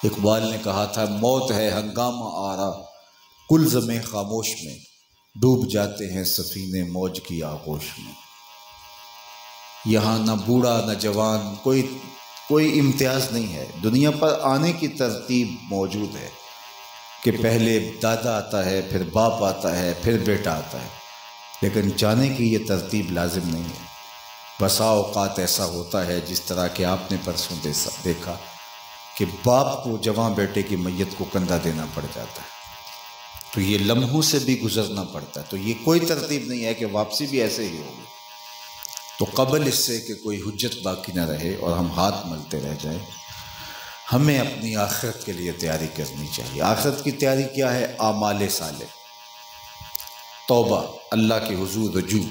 اقبال نے کہا تھا موت ہے ہنگامہ آرا کلزم خاموش میں، ڈوب جاتے ہیں سفینے موج کی آغوش میں۔ یہاں نہ بوڑھا نہ جوان، کوئی امتیاز نہیں ہے۔ دنیا پر آنے کی ترتیب موجود ہے کہ پہلے دادا آتا ہے، پھر باپ آتا ہے، پھر بیٹا آتا ہے، لیکن جانے کی یہ ترتیب لازم نہیں ہے۔ بسا اوقات ایسا ہوتا ہے جس طرح کہ آپ نے پرسوں دیکھا کہ باپ کو جوان بیٹے کی میت کو کندھا دینا پڑ جاتا ہے، تو یہ لمحوں سے بھی گزرنا پڑتا ہے۔ تو یہ کوئی ترتیب نہیں ہے کہ واپسی بھی ایسے ہی ہوگی۔ تو قبل اس سے کہ کوئی حجت باقی نہ رہے اور ہم ہاتھ ملتے رہ جائیں، ہمیں اپنی آخرت کے لیے تیاری کرنی چاہیے۔ آخرت کی تیاری کیا ہے؟ اعمال صالح، توبہ، اللہ کے حضور رجوع،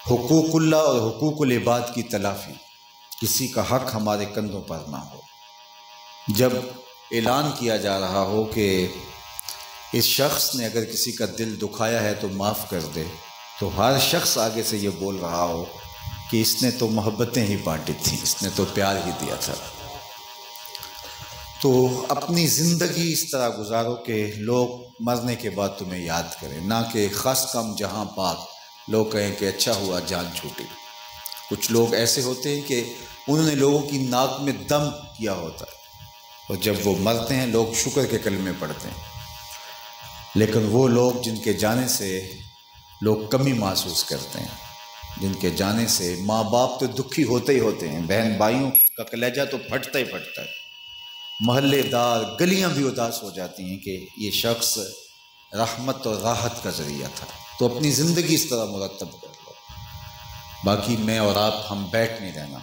حقوق اللہ اور حقوق العباد کی تلافی، کسی کا حق ہمارے کندھوں پر نہ ہو۔ جب اعلان کیا جا رہا ہو کہ اس شخص نے اگر کسی کا دل دکھایا ہے تو معاف کر دے، تو ہر شخص آگے سے یہ بول رہا ہو کہ اس نے تو محبتیں ہی بانٹی تھیں، اس نے تو پیار ہی دیا تھا۔ تو اپنی زندگی اس طرح گزارو کہ لوگ مرنے کے بعد تمہیں یاد کریں، نہ کہ خاص کم جہاں پاک لوگ کہیں کہ اچھا ہوا جان چھوٹی۔ کچھ لوگ ایسے ہوتے ہیں کہ انہوں نے لوگوں کی ناک میں دم کیا ہوتا ہے، اور جب وہ مرتے ہیں لوگ شکر کے کلمے پڑھتے ہیں، لیکن وہ لوگ جن کے جانے سے لوگ کمی محسوس کرتے ہیں، جن کے جانے سے ماں باپ تو دکھی ہوتے ہی ہوتے ہیں، بہن بھائیوں کا کلیجہ تو پھٹتا ہی پھٹتا ہے، محلے دار گلیاں بھی اداس ہو جاتی ہیں کہ یہ شخص رحمت اور راحت کا ذریعہ تھا۔ تو اپنی زندگی اس طرح مرتب کر لو، باقی میں اور آپ ہم بیٹھ نہیں رہنا۔